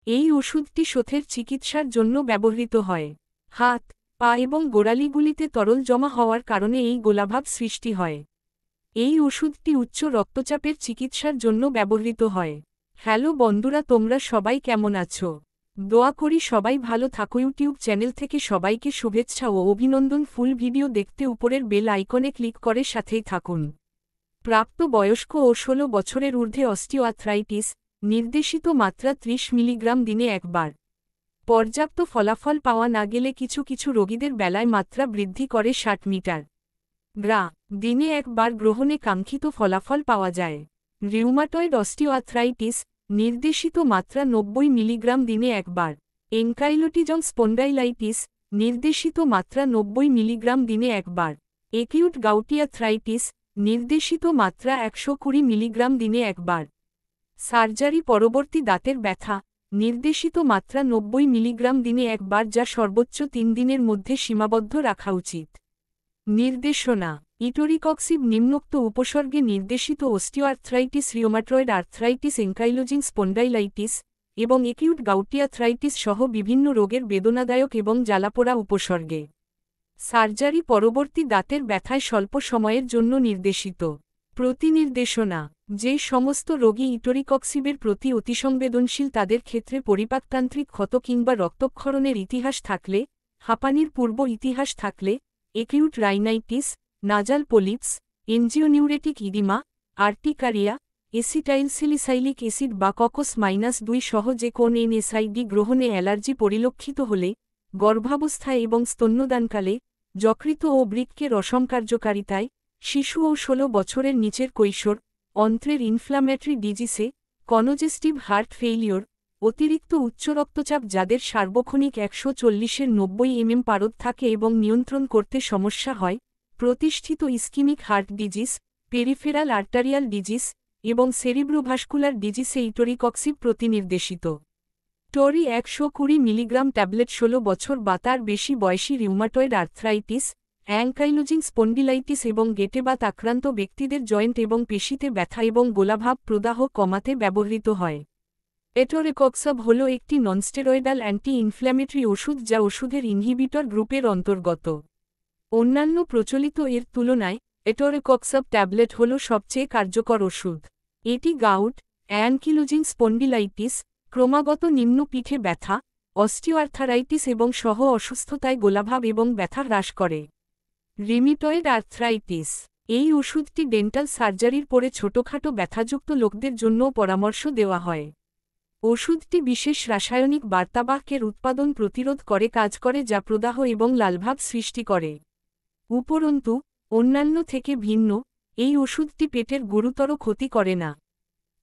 এই ওষুধটি শোথের চিকিৎসার জন্য ব্যবহৃত হয়। হাত, পা এবং গোড়ালিগুলিতে তরল জমা হওয়ার কারণে এই গোলাভাব সৃষ্টি হয়। এই ওষুধটি উচ্চ রক্তচাপের চিকিৎসার জন্য ব্যবহৃত হয়। হ্যালো বন্ধুরা, তোমরা সবাই কেমন আছো? দোয়া করি সবাই ভালো থাকো। ইউটিউব চ্যানেল থেকে সবাইকে শুভেচ্ছা ও অভিনন্দন। ফুল ভিডিও দেখতে উপরের বেল আইকনে ক্লিক করে সাথেই থাকুন। প্রাপ্ত বয়স্ক ও 16 বছরের ঊর্ধ্বে অস্টিওআর্থ্রাইটিস, নির্দেশিত মাত্রা 30 মিলিগ্রাম দিনে একবার। পর্যাপ্ত ফলাফল পাওয়া না গেলে কিছু কিছু রোগীদের বেলায় মাত্রা বৃদ্ধি করে 60 মিটার গ্রা দিনে একবার গ্রহণে কাঙ্ক্ষিত ফলাফল পাওয়া যায়। রিউমাটয়েড অস্টিওআর্থ্রাইটিস, নির্দেশিত মাত্রা 90 মিলিগ্রাম দিনে একবার। এনকাইলোটিজং স্পন্ডাইলাইটিস, নির্দেশিত মাত্রা 90 মিলিগ্রাম দিনে একবার। একিউট গাউটি আর্থ্রাইটিস, নির্দেশিত মাত্রা 120 মিলিগ্রাম দিনে একবার। সার্জারি পরবর্তী দাঁতের ব্যথা, নির্দেশিত মাত্রা 90 মিলিগ্রাম দিনে একবার, যা সর্বোচ্চ 3 দিনের মধ্যে সীমাবদ্ধ রাখা উচিত। নির্দেশনা: ইটোরিকক্সিব নিম্নোক্ত উপসর্গে নির্দেশিত osteoarthritis, rheumatoid arthritis, ankylosing spondylitis এবং একিউট গাউটি আর্থ্রাইটিস সহ বিভিন্ন রোগের বেদনাদায়ক এবং জ্বালাপোড়া উপসর্গে। সার্জারি পরবর্তী দাঁতের ব্যথায় স্বল্প সময়ের জন্য নির্দেশিত। প্রতিনির্দেশনা: যে সমস্ত রোগী ইটোরিকক্সিবের প্রতি অতিসংবেদনশীল তাদের ক্ষেত্রে পরিপাকতান্ত্রিক ক্ষত কিংবা রক্তক্ষরণের ইতিহাস থাকলে, হাঁপানির পূর্ব ইতিহাস থাকলে, acute rhinitis, nasal polyps, angioneurotic oedema, urticaria, acetylsalicylic acid বা ককস-2 সহ যে কোন এনএসআইডি গ্রহণে অ্যালার্জি পরিলক্ষিত হলে, গর্ভাবস্থায় এবং স্তন্যদানকালে, যকৃত ও বৃক্কের অসমকার্যকারিতায়, শিশু ও 16 বছরের নিচের কৈশোর, অন্ত্রের ইনফ্লামেটরি ডিজিসে, কনজেস্টিভ হার্ট ফেইলিওর, অতিরিক্ত উচ্চ রক্তচাপ যাদের সার্বক্ষণিক 140-এর 90 পারদ থাকে এবং নিয়ন্ত্রণ করতে সমস্যা হয়, প্রতিষ্ঠিত ischaemic heart disease, peripheral arterial disease এবং সেরিব্রোভাস্কুলার ডিজিসে ইটোরিকক্সিব প্রতিনির্দেশিত। টরি 120 মিলিগ্রাম ট্যাবলেট 16 বছর বা তার বেশি বয়সী রিউমাটয়েড আর্থ্রাইটিস, অ্যাঙ্কাইলোজিং স্পন্ডিলাইটিস এবং গেটেবাত আক্রান্ত ব্যক্তিদের জয়েন্ট এবং পেশিতে ব্যথা এবং গোলাভাব প্রদাহ কমাতে ব্যবহৃত হয়। এটোরিকক্সব হল একটি ননস্টেরয়েডাল অ্যান্টি ইনফ্ল্যামেটরি ওষুধ যা ওষুধের ইনহিবিটর গ্রুপের অন্তর্গত। অন্যান্য প্রচলিত এর তুলনায় এটোরিকক্সব ট্যাবলেট হল সবচেয়ে কার্যকর ওষুধ। এটি গাউট, অ্যাঙ্কিলোজিং স্পন্ডিলাইটিস, ক্রমাগত নিম্ন পিঠে ব্যথা, অস্টিওআর্থারাইটিস এবং সহ অসুস্থতায় গোলাভাব এবং ব্যথা হ্রাস করে। রিউমাটয়েড আর্থ্রাইটিস: এই ওষুধটি ডেন্টাল সার্জারির পরে ছোটখাটো ব্যথাযুক্ত লোকদের জন্যও পরামর্শ দেওয়া হয়। ওষুধটি বিশেষ রাসায়নিক বার্তাবাহকের উৎপাদন প্রতিরোধ করে কাজ করে যা প্রদাহ এবং লালভাব সৃষ্টি করে। উপরন্তু, অন্যান্য থেকে ভিন্ন, এই ওষুধটি পেটের গুরুতর ক্ষতি করে না।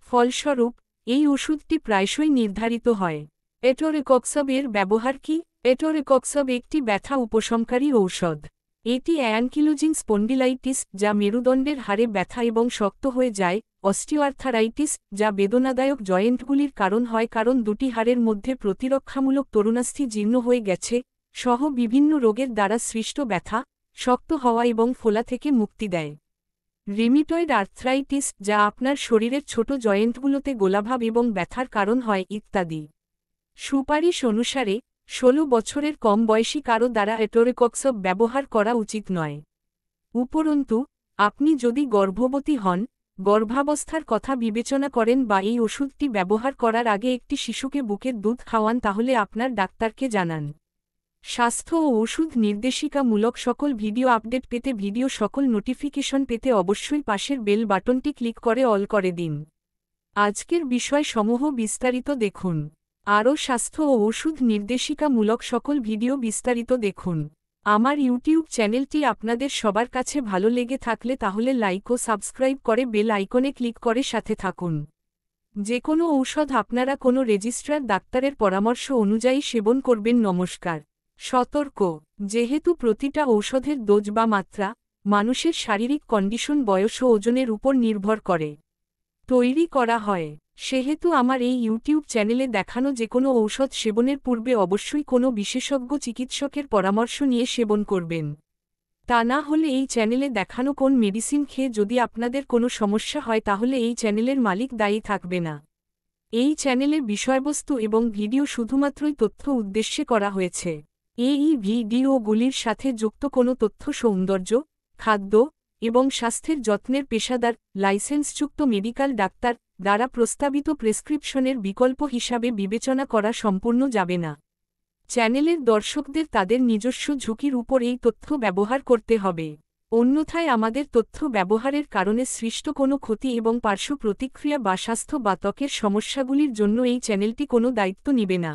ফলস্বরূপ, এই ওষুধটি প্রায়শই নির্ধারিত হয়। এটোরিকক্সব এর ব্যবহার কি? এটোরিকক্সব একটি ব্যথা উপশমকারী ঔষধ। এটি অ্যাঙ্কিলোজিং স্পন্ডিলাইটিস, যা মেরুদণ্ডের হাড়ে ব্যথা এবং শক্ত হয়ে যায়, অস্টিওআর্থারাইটিস, যা বেদনাদায়ক জয়েন্টগুলির কারণ হয় কারণ দুটি হাড়ের মধ্যে প্রতিরক্ষামূলক তরুণাস্থি জীর্ণ হয়ে গেছে, সহ বিভিন্ন রোগের দ্বারা সৃষ্ট ব্যথা, শক্ত হওয়া এবং ফোলা থেকে মুক্তি দেয়। রিউমাটয়েড আর্থ্রাইটিস, যা আপনার শরীরের ছোট জয়েন্টগুলোতে গোলাভাব এবং ব্যথার কারণ হয় ইত্যাদি। সুপারিশ অনুসারে 16 বছরের কম বয়সী কারো দ্বারা এটোরিকক্সব ব্যবহার করা উচিত নয়। উপরন্তু, আপনি যদি গর্ভবতী হন, গর্ভাবস্থার কথা বিবেচনা করেন বা এই ওষুধটি ব্যবহার করার আগে একটি শিশুকে বুকের দুধ খাওয়ান তাহলে আপনার ডাক্তারকে জানান। স্বাস্থ্য ও ওষুধ নির্দেশিকামূলক সকল ভিডিও আপডেট পেতে ভিডিও সকল নোটিফিকেশন পেতে অবশ্যই পাশের বেল বাটনটি ক্লিক করে অল করে দিন। আজকের বিষয়সমূহ বিস্তারিত দেখুন। আরও স্বাস্থ্য ও ওষুধ নির্দেশিকামূলক সকল ভিডিও বিস্তারিত দেখুন। আমার ইউটিউব চ্যানেলটি আপনাদের সবার কাছে ভালো লেগে থাকলে তাহলে লাইক ও সাবস্ক্রাইব করে বেল আইকনে ক্লিক করে সাথে থাকুন। যে কোনো ঔষধ আপনারা কোনো রেজিস্ট্রার ডাক্তারের পরামর্শ অনুযায়ী সেবন করবেন। নমস্কার। সতর্ক: যেহেতু প্রতিটা ঔষধের ডোজ বা মাত্রা মানুষের শারীরিক কন্ডিশন, বয়স ও ওজনের উপর নির্ভর করে তৈরি করা হয়, সেহেতু আমার এই ইউটিউব চ্যানেলে দেখানো যে কোনো ঔষধ সেবনের পূর্বে অবশ্যই কোনো বিশেষজ্ঞ চিকিৎসকের পরামর্শ নিয়ে সেবন করবেন। তা না হলে এই চ্যানেলে দেখানো কোন মেডিসিন খেয়ে যদি আপনাদের কোনো সমস্যা হয় তাহলে এই চ্যানেলের মালিক দায়ী থাকবে না। এই চ্যানেলের বিষয়বস্তু এবং ভিডিও শুধুমাত্রই তথ্য উদ্দেশ্যে করা হয়েছে। এই ভিডিওগুলির সাথে যুক্ত কোনো তথ্য সৌন্দর্য, খাদ্য এবং স্বাস্থ্যের যত্নের পেশাদার, লাইসেন্সযুক্ত মেডিকেল ডাক্তার দ্বারা প্রস্তাবিত প্রেসক্রিপশনের বিকল্প হিসাবে বিবেচনা করা সম্পূর্ণ যাবে না। চ্যানেলের দর্শকদের তাদের নিজস্ব ঝুঁকির উপর এই তথ্য ব্যবহার করতে হবে। অন্যথায় আমাদের তথ্য ব্যবহারের কারণে সৃষ্ট কোনো ক্ষতি এবং পার্শ্ব প্রতিক্রিয়া বা স্বাস্থ্য বা ত্বকের সমস্যাগুলির জন্য এই চ্যানেলটি কোনো দায়িত্ব নিবে না।